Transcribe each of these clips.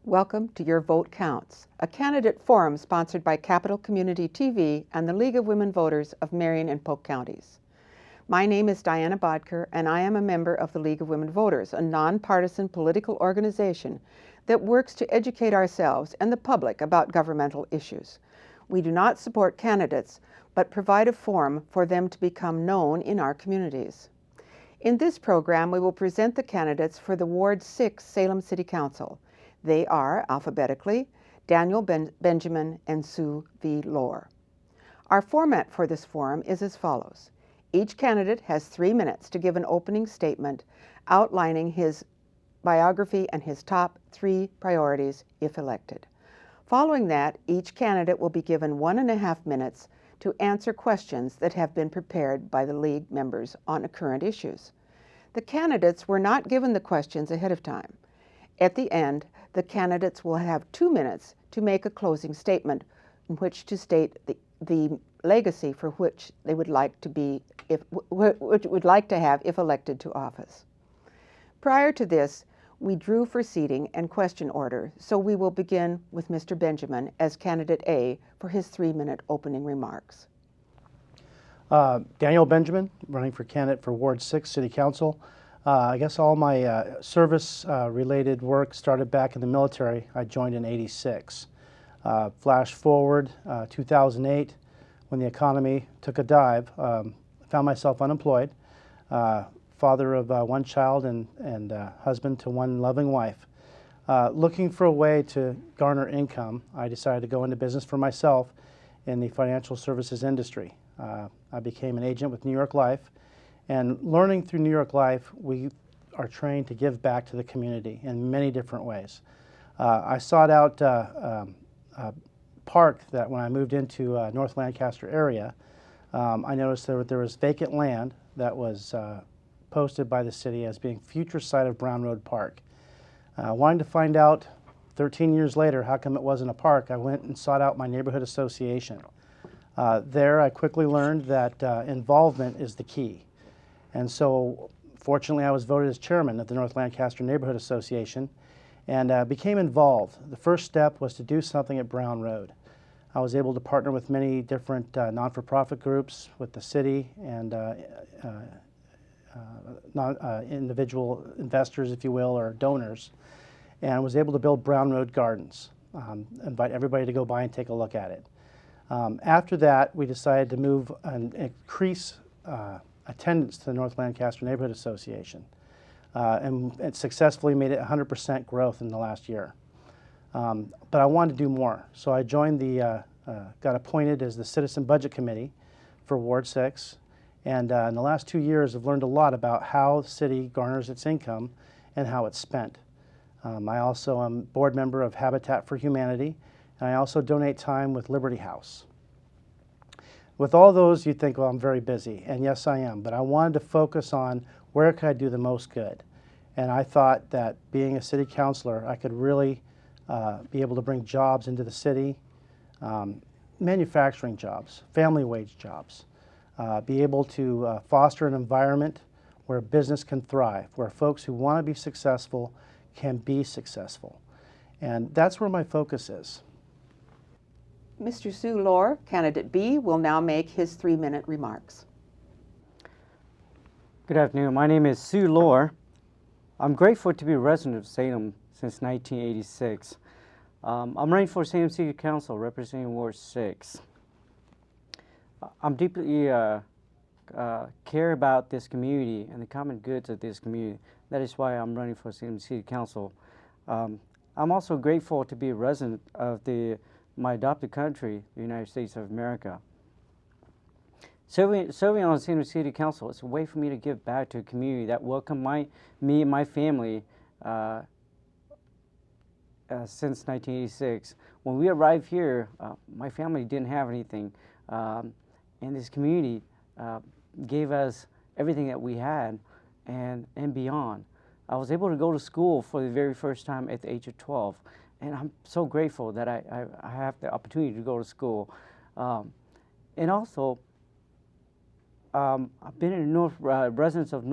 Welcome to Your Vote Counts, a candidate forum sponsored by Capital Community TV and the League of Women Voters of Marion and Polk counties. My name is Diana Bodker, and I am a member of the League of Women Voters, a nonpartisan political organization that works to educate ourselves and the public about governmental issues. We do not support candidates, but provide a forum for them to become known in our communities. In this program, we will present the candidates for the Ward 6 Salem City Council. They are, alphabetically, Daniel Benjamin and Sue V. Lohr. Our format for this forum is as follows. Each candidate has 3 minutes to give an opening statement outlining his biography and his top 3 priorities if elected. Following that, each candidate will be given 1.5 minutes to answer questions that have been prepared by the League members on current issues. The candidates were not given the questions ahead of time. At the end, the candidates will have 2 minutes to make a closing statement in which to state the legacy for which they would like to have if elected to office. Prior to this, we drew for seating and question order, so we will begin with Mr. Benjamin as candidate A for his 3-minute opening remarks. Daniel Benjamin, running for candidate for Ward 6 City Council. I guess all my service-related work started back in the military. I joined in '86. Flash forward, 2008, when the economy took a dive, found myself unemployed, father of 1 child and husband to 1 loving wife. Looking for a way to garner income, I decided to go into business for myself in the financial services industry. I became an agent with New York Life. And learning through New York Life, we are trained to give back to the community in many different ways. I sought out a park that when I moved into North Lancaster area, I noticed there was vacant land that was posted by the city as being future site of Brown Road Park. Wanting to find out 13 years later how come it wasn't a park, I went and sought out my neighborhood association. There I quickly learned that involvement is the key. And so, fortunately, I was voted as chairman of the North Lancaster Neighborhood Association and became involved. The first step was to do something at Brown Road. I was able to partner with many different non-for-profit groups, with the city and individual investors, if you will, or donors, and was able to build Brown Road Gardens. Invite everybody to go by and take a look at it. After that, we decided to move and increase attendance to the North Lancaster Neighborhood Association, and it successfully made it 100% growth in the last year. But I wanted to do more, so I joined got appointed as the Citizen Budget Committee for Ward 6, and in the last 2 years I've learned a lot about how the city garners its income and how it's spent. I also am board member of Habitat for Humanity, and I also donate time with Liberty House. With all those, you'd think, well, I'm very busy, and yes, I am, but I wanted to focus on where could I do the most good. And I thought that being a city councilor, I could really be able to bring jobs into the city, manufacturing jobs, family wage jobs, be able to foster an environment where business can thrive, where folks who want to be successful can be successful. And that's where my focus is. Mr. Sue Lohr, candidate B, will now make his 3-minute remarks. Good afternoon. My name is Sue Lohr. I'm grateful to be a resident of Salem since 1986. I'm running for Salem City Council representing Ward 6. I'm deeply care about this community and the common goods of this community. That is why I'm running for Salem City Council. I'm also grateful to be a resident of my adopted country, the United States of America. Serving on the Salem City Council is a way for me to give back to a community that welcomed me and my family since 1986. When we arrived here, my family didn't have anything, and this community gave us everything that we had and beyond. I was able to go to school for the very first time at the age of 12. And I'm so grateful that I have the opportunity to go to school. And also, I've been in residents of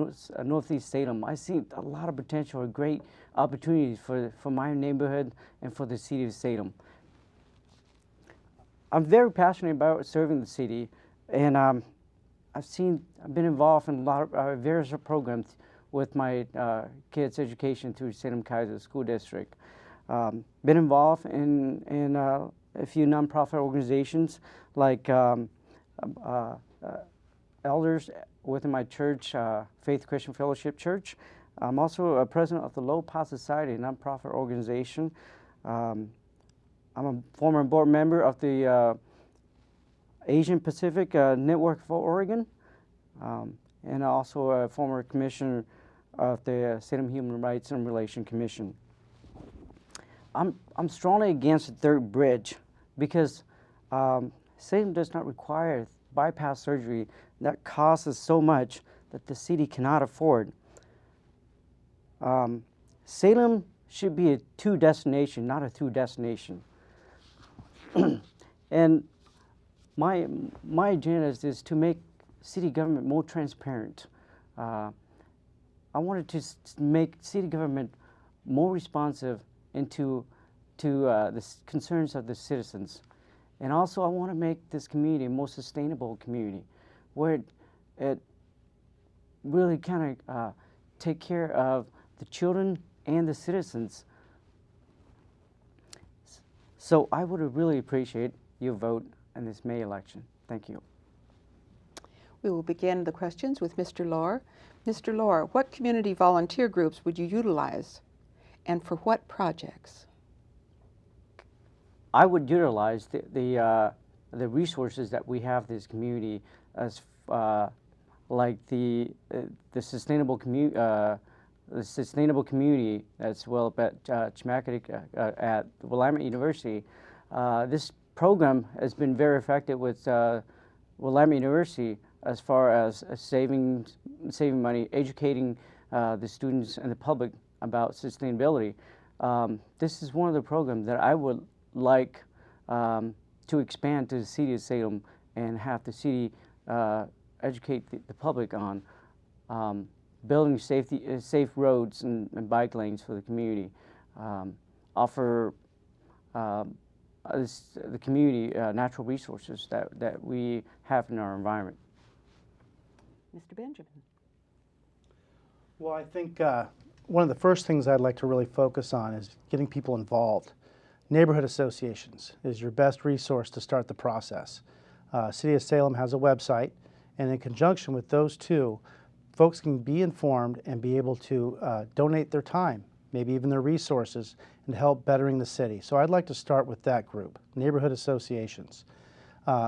Northeast Salem. I see a lot of potential, a great opportunities for my neighborhood and for the city of Salem. I'm very passionate about serving the city, and I've been involved in a lot of various programs with my kids' education through Salem Kaiser School District. Been involved in a few nonprofit organizations like elders within my church, Faith Christian Fellowship Church. I'm also a president of the Low Power Society, a nonprofit organization. I'm a former board member of the Asian Pacific Network for Oregon, and also a former commissioner of the Salem Human Rights and Relation Commission. I'm strongly against the third bridge because Salem does not require bypass surgery that costs us so much that the city cannot afford. Salem should be a to destination, not a through destination. And my agenda is to make city government more transparent. I wanted to make city government more responsive into the concerns of the citizens. And also I want to make this community a more sustainable community where it really kind of take care of the children and the citizens. So I would really appreciate your vote in this May election. Thank you. We will begin the questions with Mr. Lohr. Mr. Lohr, what community volunteer groups would you utilize, and for what projects? I would utilize the resources that we have in this community, as like the sustainable community. The sustainable community that's well at Chemakitic at Willamette University. This program has been very effective with Willamette University as far as saving money, educating the students and the public about sustainability. This is one of the programs that I would like to expand to the city of Salem and have the city educate the public on. Building safe roads and bike lanes for the community, offer the community natural resources that we have in our environment. Mr. Benjamin. Well, I think one of the first things I'd like to really focus on is getting people involved. Neighborhood associations is your best resource to start the process. City of Salem has a website, and in conjunction with those two, folks can be informed and be able to donate their time, maybe even their resources, and help bettering the city. So I'd like to start with that group, neighborhood associations.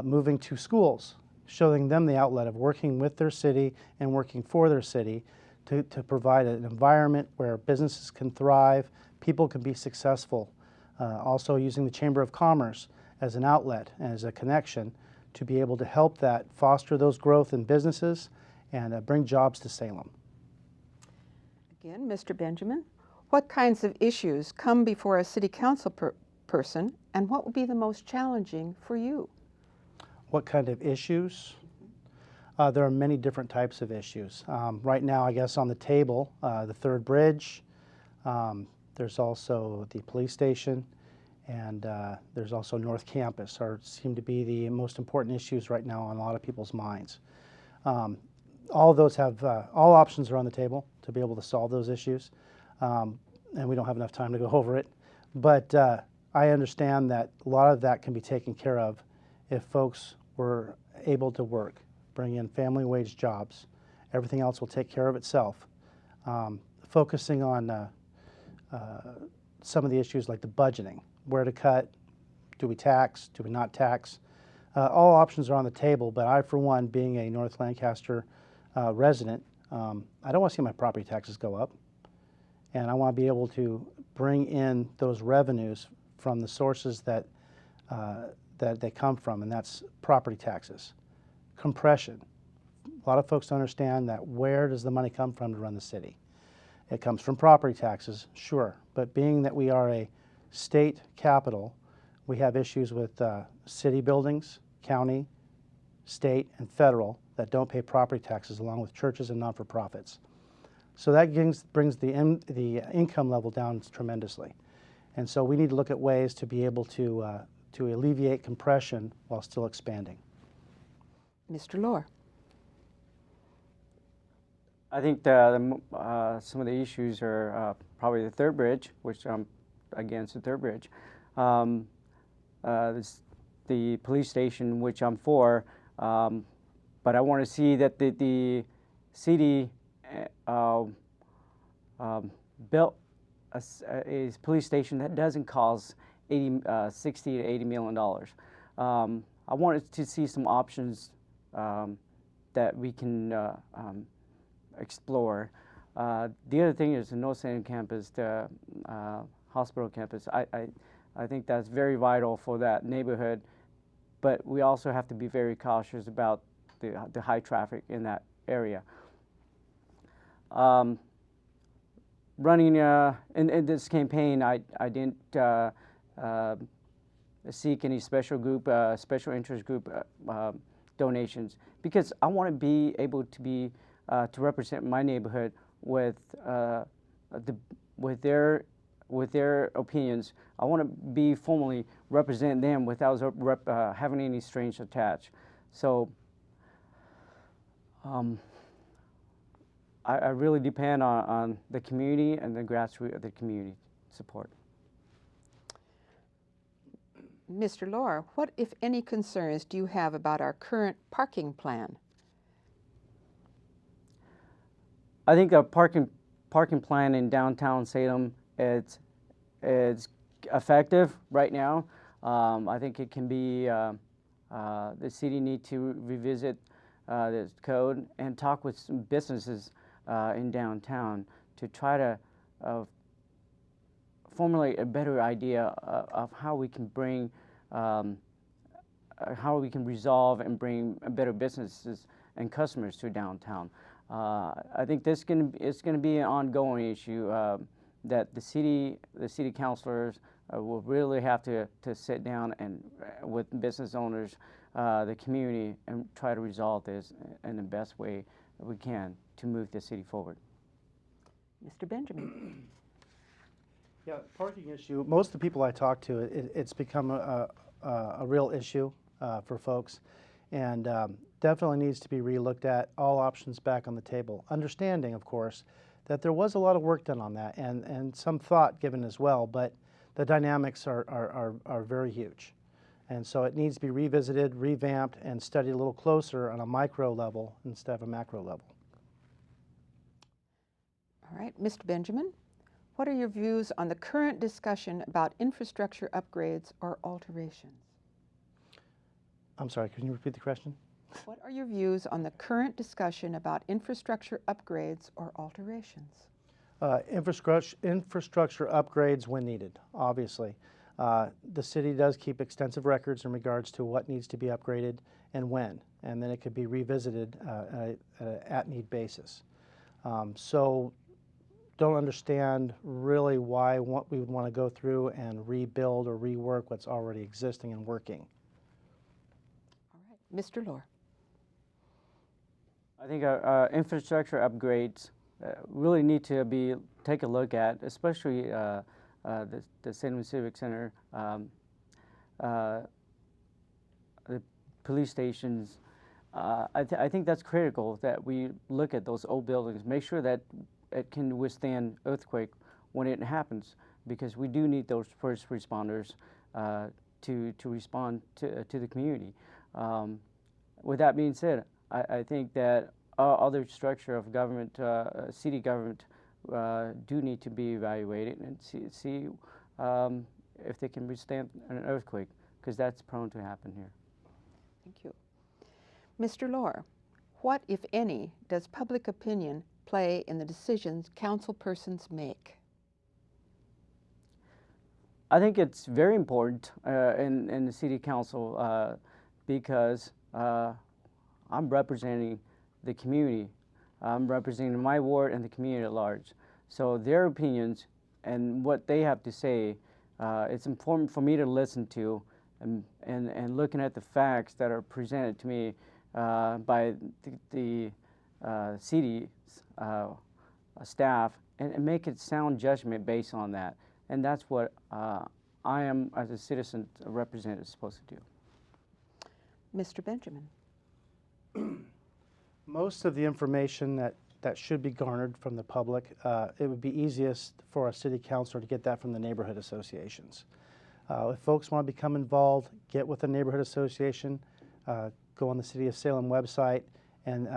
Moving to schools, showing them the outlet of working with their city and working for their city to provide an environment where businesses can thrive, people can be successful. Also using the Chamber of Commerce as an outlet and as a connection to be able to help that foster those growth in businesses and bring jobs to Salem. Again, Mr. Benjamin, what kinds of issues come before a city council person, and what would be the most challenging for you? What kind of issues? There are many different types of issues. Right now, I guess on the table, the third bridge, there's also the police station, and there's also North Campus, seem to be the most important issues right now on a lot of people's minds. All of those have, all options are on the table to be able to solve those issues, and we don't have enough time to go over it. But I understand that a lot of that can be taken care of if folks were able to work, bring in family wage jobs. Everything else will take care of itself. Focusing on some of the issues like the budgeting, where to cut, do we tax, do we not tax? All options are on the table, but I, for one, being a North Lancaster resident, I don't want to see my property taxes go up, and I want to be able to bring in those revenues from the sources that they come from, and that's property taxes. Compression. A lot of folks don't understand that. Where does the money come from to run the city? It comes from property taxes, sure, but being that we are a state capital, we have issues with city buildings, county, state, and federal that don't pay property taxes, along with churches and not-for-profits. So that brings the income level down tremendously. And so we need to look at ways to be able to alleviate compression while still expanding. Mr. Lohr. I think some of the issues are probably the third bridge, which I'm against the third bridge. The police station, which I'm for, but I want to see that the city built a police station that doesn't cost 60 to $80 million. I wanted to see some options that we can explore. The other thing is the North Salem campus, the hospital campus. I think that's very vital for that neighborhood, but we also have to be very cautious about the high traffic in that area. Running in this campaign, I didn't seek any special interest group donations, because I want to be able to be to represent my neighborhood with their opinions. I want to be formally represent them without having any strings attached. So I really depend on the community and the grassroots of the community support. Mr. Lohr, what, if any, concerns do you have about our current parking plan? I think the parking plan in downtown Salem it's effective right now. I think it can be the city need to revisit this code and talk with some businesses in downtown to try to formulate a better idea of how we can bring, how we can resolve and bring better businesses and customers to downtown. I think it's going to be an ongoing issue that the city councilors will really have to sit down and with business owners, the community, and try to resolve this in the best way we can to move the city forward. Mr. Benjamin. Yeah, parking issue. Most of the people I talk to, it's become a real issue for folks, and definitely needs to be relooked at. All options back on the table. Understanding, of course, that there was a lot of work done on that, and some thought given as well. But the dynamics are very huge, and so it needs to be revisited, revamped, and studied a little closer on a micro level instead of a macro level. All right, Mr. Benjamin. What are your views on the current discussion about infrastructure upgrades or alterations? I'm sorry, can you repeat the question? What are your views on the current discussion about infrastructure upgrades or alterations? Infrastructure upgrades when needed, obviously. The city does keep extensive records in regards to what needs to be upgraded and when, and then it could be revisited at an at-need basis. So don't understand really why we would want to go through and rebuild or rework what's already existing and working. All right, Mr. Lohr. I think our infrastructure upgrades really need to take a look at, especially the Salem Civic Center, the police stations. I think that's critical that we look at those old buildings, make sure that it can withstand earthquake when it happens, because we do need those first responders to respond to the community. With that being said, I think that other structure of government, city government, do need to be evaluated and see if they can withstand an earthquake, because that's prone to happen here. Thank you. Mr. Lohr, what, if any, does public opinion play in the decisions council persons make? I think it's very important in the city council because I'm representing the community. I'm representing my ward and the community at large. So their opinions and what they have to say, it's important for me to listen to and looking at the facts that are presented to me by the city's staff and make a sound judgment based on that. And that's what I am, as a citizen representative, supposed to do. Mr. Benjamin. Most of the information that should be garnered from the public, it would be easiest for a city councilor to get that from the neighborhood associations. If folks want to become involved, get with a neighborhood association, go on the City of Salem website, and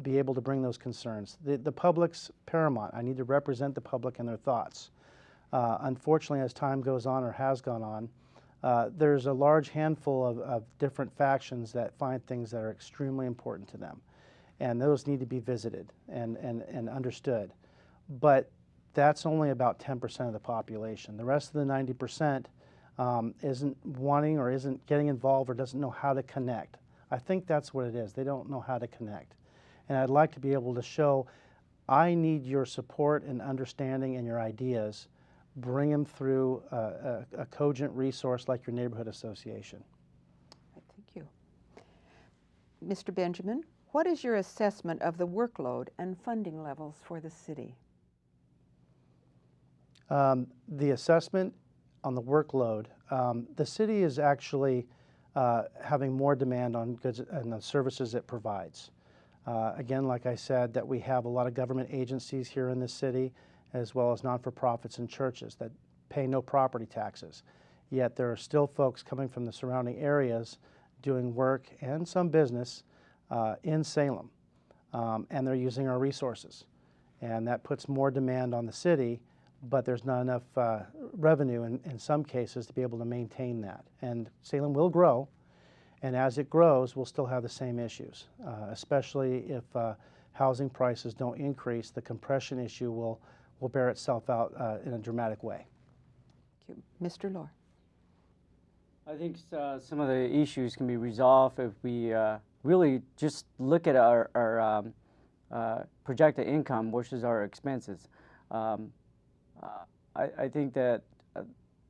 be able to bring those concerns. The public's paramount. I need to represent the public and their thoughts. Unfortunately, as time goes on or has gone on, there's a large handful of different factions that find things that are extremely important to them. And those need to be visited and understood. But that's only about 10% of the population. The rest of the 90% isn't wanting or isn't getting involved or doesn't know how to connect. I think that's what it is. They don't know how to connect. And I'd like to be able to show, I need your support and understanding and your ideas. Bring them through a cogent resource like your neighborhood association. Thank you. Mr. Benjamin, what is your assessment of the workload and funding levels for the city? The assessment on the workload, the city is actually having more demand on goods and the services it provides. Again, like I said, that we have a lot of government agencies here in the city, as well as non-for-profits and churches that pay no property taxes. Yet there are still folks coming from the surrounding areas doing work and some business in Salem, and they're using our resources. And that puts more demand on the city, but there's not enough revenue in some cases to be able to maintain that. And Salem will grow, and as it grows, we'll still have the same issues, especially if housing prices don't increase. The compression issue will bear itself out in a dramatic way. Thank you. Mr. Lohr. I think some of the issues can be resolved if we really just look at our projected income versus our expenses. I think that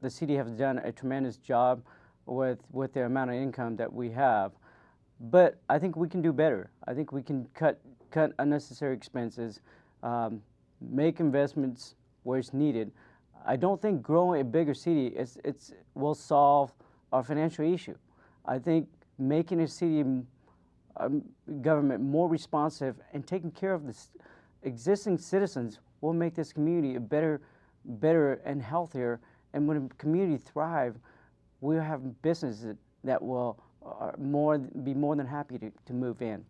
the city has done a tremendous job with the amount of income that we have, but I think we can do better. I think we can cut unnecessary expenses, make investments where it's needed. I don't think growing a bigger city will solve our financial issue. I think making a city government more responsive and taking care of the existing citizens will make this community a better and healthier. And when a community thrive, we'll have businesses that will be more than happy to move in.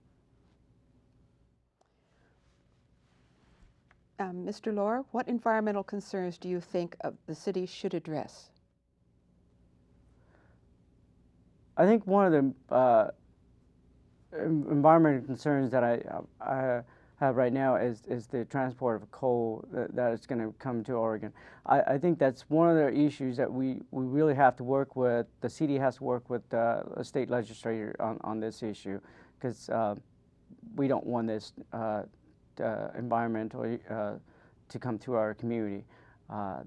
Mr. Lohr, what environmental concerns do you think the city should address? I think one of the environmental concerns that I have right now is the transport of coal that is going to come to Oregon. I think that's one of the issues that we really have to work with. The city has to work with the state legislature on this issue, because we don't want this environmental to come to our community.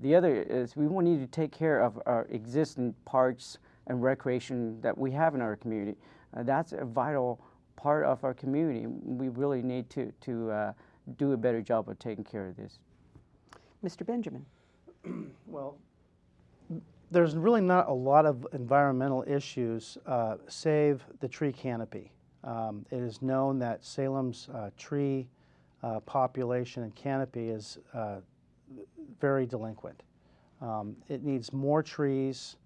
The other is we will need to take care of our existing parks and recreation that we have in our community. That's a vital part of our community. We really need to do a better job of taking care of this. Mr. Benjamin. Well, there's really not a lot of environmental issues save the tree canopy. It is known that Salem's tree population and canopy is very delinquent. It needs more trees,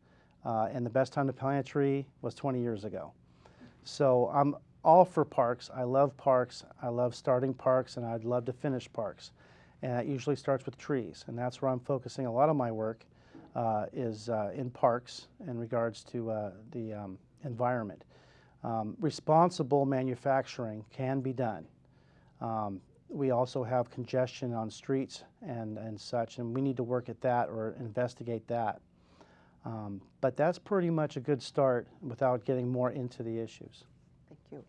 and the best time to plant a tree was 20 years ago. So I'm all for parks. I love parks. I love starting parks, and I'd love to finish parks. And it usually starts with trees, and that's where I'm focusing a lot of my work is in parks in regards to the environment. Responsible manufacturing can be done. We also have congestion on streets and such, and we need to work at that or investigate that. But that's pretty much a good start without getting more into the issues. Thank you.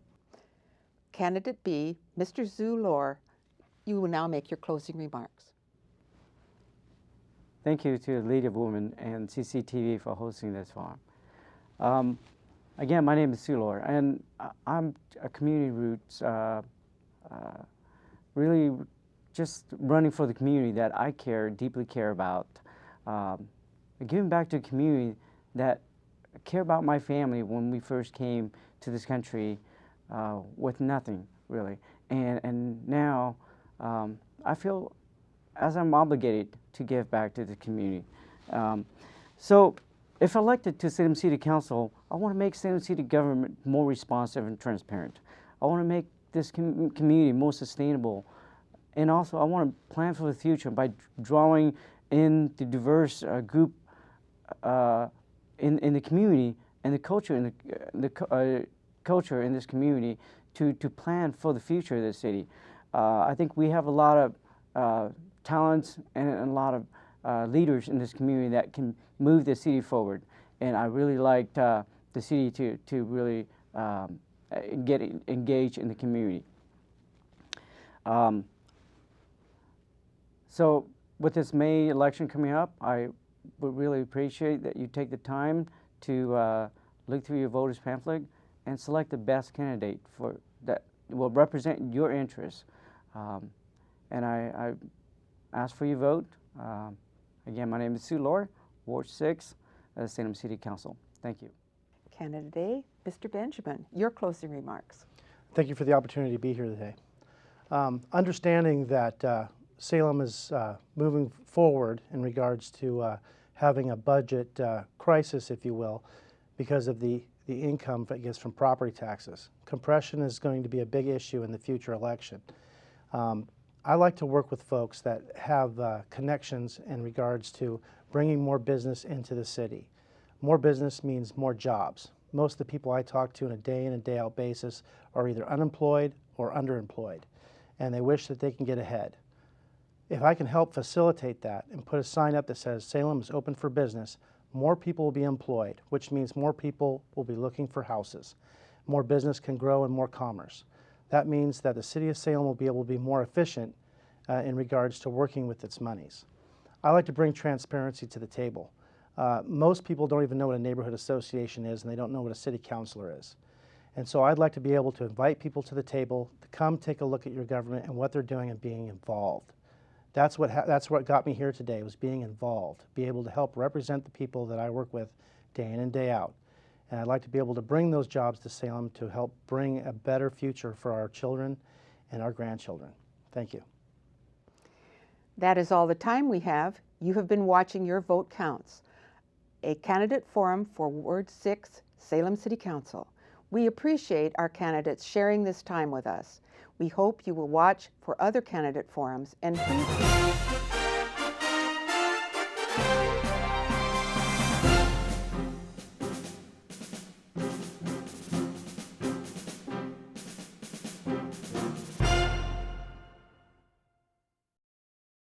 Candidate B, Mr. Zhu Lohr, you will now make your closing remarks. Thank you to the League of Women and CCTV for hosting this forum. Again, my name is Zhu Lohr, and I'm a community roots, really just running for the community that I deeply care about. Giving back to a community that care about my family when we first came to this country with nothing, really. And now I feel as I'm obligated to give back to the community. So if elected to Salem City Council, I want to make Salem City government more responsive and transparent. I want to make this community more sustainable. And also I want to plan for the future by drawing in the diverse group in the community and the culture in the culture in this community to plan for the future of the city. I think we have a lot of talents and a lot of leaders in this community that can move the city forward. And I really like the city to really get engaged in the community. So with this May election coming up, I would really appreciate that you take the time to look through your voters pamphlet and select the best candidate that will represent your interests. And I ask for your vote. Again, my name is Sue Lohr, Ward 6, Salem City Council. Thank you. Candidate A, Mr. Benjamin, your closing remarks. Thank you for the opportunity to be here today. Understanding that Salem is moving forward in regards to having a budget crisis, if you will, because of the income, I guess, from property taxes. Compression is going to be a big issue in the future election. I like to work with folks that have connections in regards to bringing more business into the city. More business means more jobs. Most of the people I talk to on a day in and day out basis are either unemployed or underemployed, and they wish that they can get ahead. If I can help facilitate that and put a sign up that says Salem is open for business, more people will be employed, which means more people will be looking for houses. More business can grow and more commerce. That means that the city of Salem will be able to be more efficient in regards to working with its monies. I like to bring transparency to the table. Most people don't even know what a neighborhood association is, and they don't know what a city councilor is. And so I'd like to be able to invite people to the table to come take a look at your government and what they're doing and being involved. That's what got me here today, was being involved, be able to help represent the people that I work with day in and day out. And I'd like to be able to bring those jobs to Salem to help bring a better future for our children and our grandchildren. Thank you. That is all the time we have. You have been watching Your Vote Counts, a candidate forum for Ward 6, Salem City Council. We appreciate our candidates sharing this time with us. We hope you will watch for other candidate forums and please